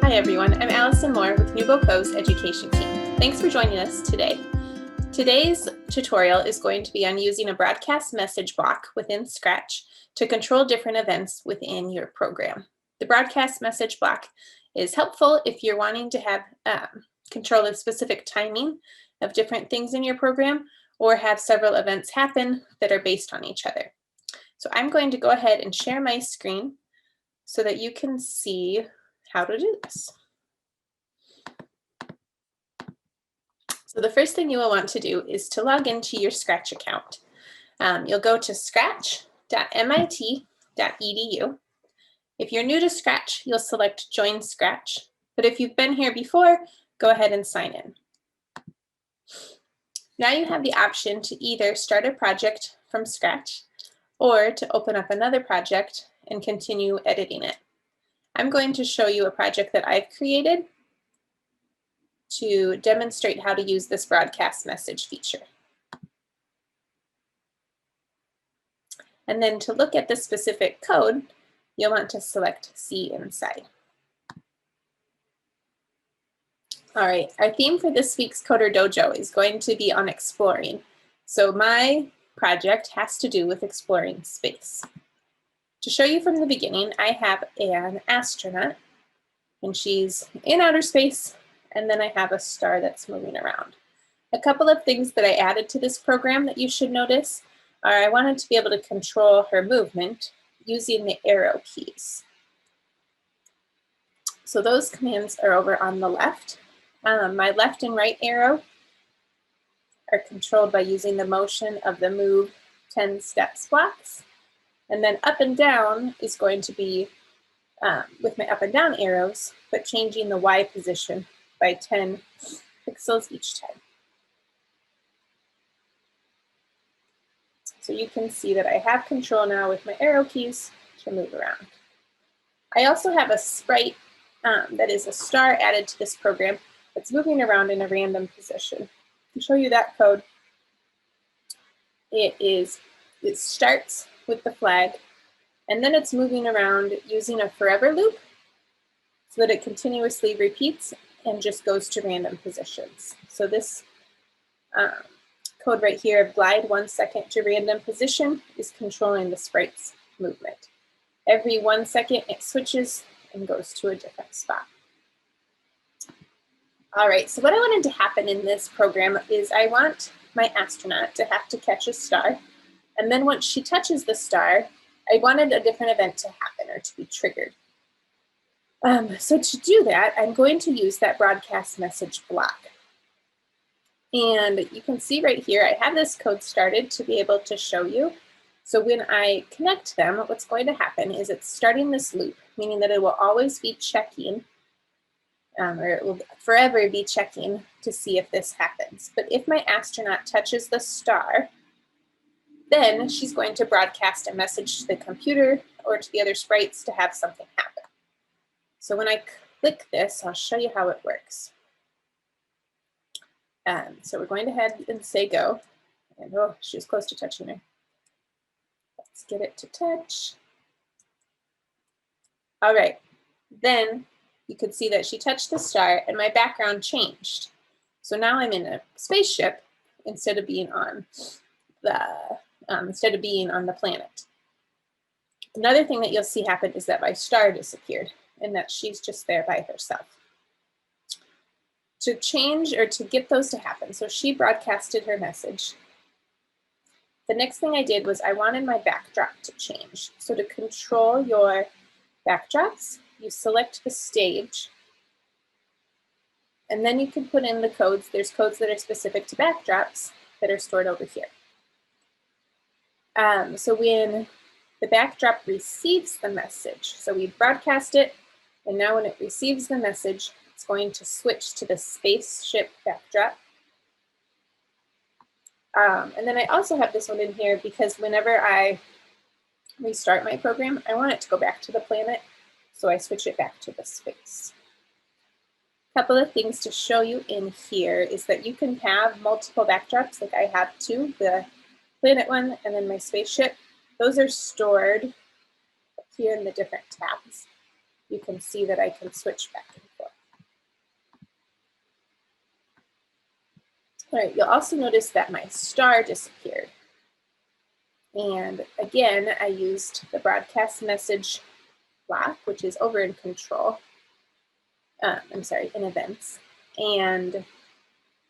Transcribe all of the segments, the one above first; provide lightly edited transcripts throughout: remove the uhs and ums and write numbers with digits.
Hi everyone, I'm Allison Moore with Nubo Co's education team. Thanks for joining us today. Today's tutorial is going to be on using a broadcast message block within Scratch to control different events within your program. The broadcast message block is helpful if you're wanting to have control of specific timing of different things in your program or have several events happen that are based on each other. So I'm going to go ahead and share my screen so that you can see how to do this. So the first thing you will want to do is to log into your Scratch account. You'll go to scratch.mit.edu. If you're new to Scratch, you'll select Join Scratch. But if you've been here before, go ahead and sign in. Now you have the option to either start a project from scratch or to open up another project and continue editing it. I'm going to show you a project that I've created to demonstrate how to use this broadcast message feature. And then to look at the specific code, you'll want to select See Inside. All right, our theme for this week's Coder Dojo is going to be on exploring. So my project has to do with exploring space. To show you from the beginning, I have an astronaut, and she's in outer space, and then I have a star that's moving around. A couple of things that I added to this program that you should notice are I wanted to be able to control her movement using the arrow keys. So those commands are over on the left. My left and right arrow are controlled by using the motion of the move 10 steps blocks. And then up and down is going to be with my up and down arrows, but changing the Y position by 10 pixels each time. So you can see that I have control now with my arrow keys to move around. I also have a sprite that is a star added to this program that's moving around in a random position. To show you that code, it starts with the flag, and then it's moving around using a forever loop so that it continuously repeats and just goes to random positions. So this code right here of glide 1 second to random position is controlling the sprite's movement. Every 1 second it switches and goes to a different spot. All right, so what I wanted to happen in this program is I want my astronaut to have to catch a star. And then once she touches the star, I wanted a different event to happen or to be triggered. So to do that, I'm going to use that broadcast message block. And you can see right here, I have this code started to be able to show you. So when I connect them, what's going to happen is it's starting this loop, meaning that it will always be checking, or it will forever be checking to see if this happens. But if my astronaut touches the star, then she's going to broadcast a message to the computer or to the other sprites to have something happen. So when I click this, I'll show you how it works. So we're going to head and say go. And oh, she was close to touching her. Let's get it to touch. All right, then you could see that she touched the star and my background changed. So now I'm in a spaceship instead of being on the planet. Another thing that you'll see happen is that my star disappeared and that she's just there by herself. To change or to get those to happen, so she broadcasted her message. The next thing I did was I wanted my backdrop to change. So to control your backdrops, you select the stage, and then you can put in the codes. There's codes that are specific to backdrops that are stored over here. So when the backdrop receives the message, so we broadcast it, and now when it receives the message, it's going to switch to the spaceship backdrop. And then I also have this one in here because whenever I restart my program, I want it to go back to the planet, so I switch it back to the space. A couple of things to show you in here is that you can have multiple backdrops, like I have two, the planet one and then my spaceship. Those are stored here in the different tabs. You can see that I can switch back and forth. All right, you'll also notice that my star disappeared. And again, I used the broadcast message block, which is over in control. In events. And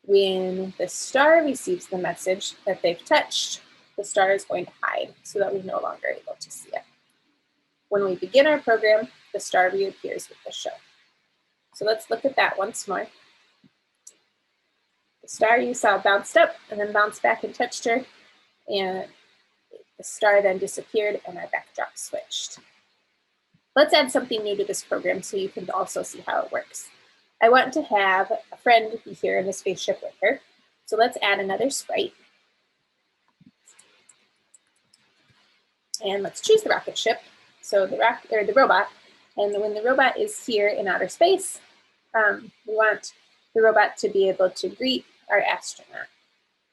when the star receives the message that they've touched, the star is going to hide so that we're no longer able to see it. When we begin our program, the star reappears with the show. So let's look at that once more. The star you saw bounced up and then bounced back and touched her, and the star then disappeared and our backdrop switched. Let's add something new to this program so you can also see how it works. I want to have a friend be here in the spaceship with her. So let's add another sprite. And let's choose the rocket ship. So the robot. And when the robot is here in outer space, we want the robot to be able to greet our astronaut.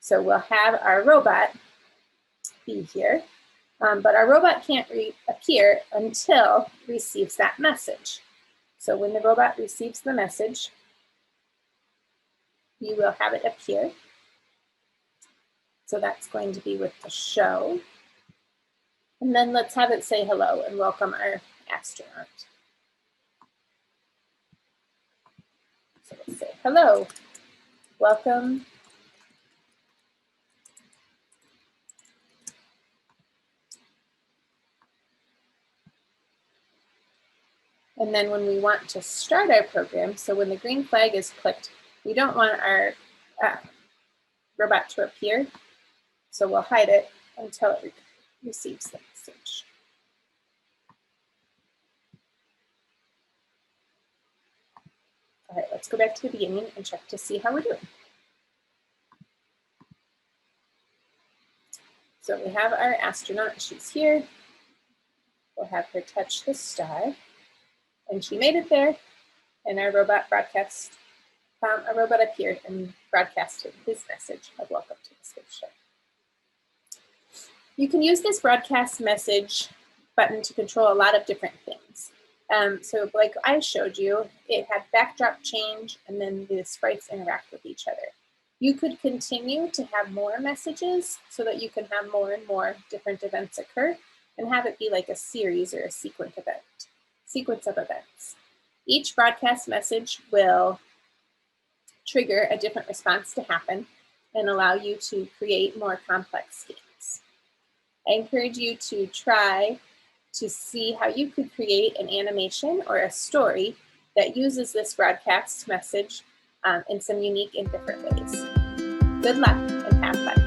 So we'll have our robot be here, but our robot can't appear until it receives that message. So when the robot receives the message, we will have it appear. So that's going to be with the show. And then let's have it say hello and welcome our astronaut. So let's say hello, welcome. And then when we want to start our program, so when the green flag is clicked, we don't want our robot to appear. So we'll hide it until it receives the message. All right, let's go back to the beginning and check to see how we're doing. So we have our astronaut, she's here. We'll have her touch the star, and she made it there, and our robot appeared and broadcasted his message of welcome to the spaceship. You can use this broadcast message button to control a lot of different things. So like I showed you, it had backdrop change and then the sprites interact with each other. You could continue to have more messages so that you can have more and more different events occur and have it be like a series or a sequence of events. Each broadcast message will trigger a different response to happen and allow you to create more complex games. I encourage you to try to see how you could create an animation or a story that uses this broadcast message in some unique and different ways. Good luck and have fun.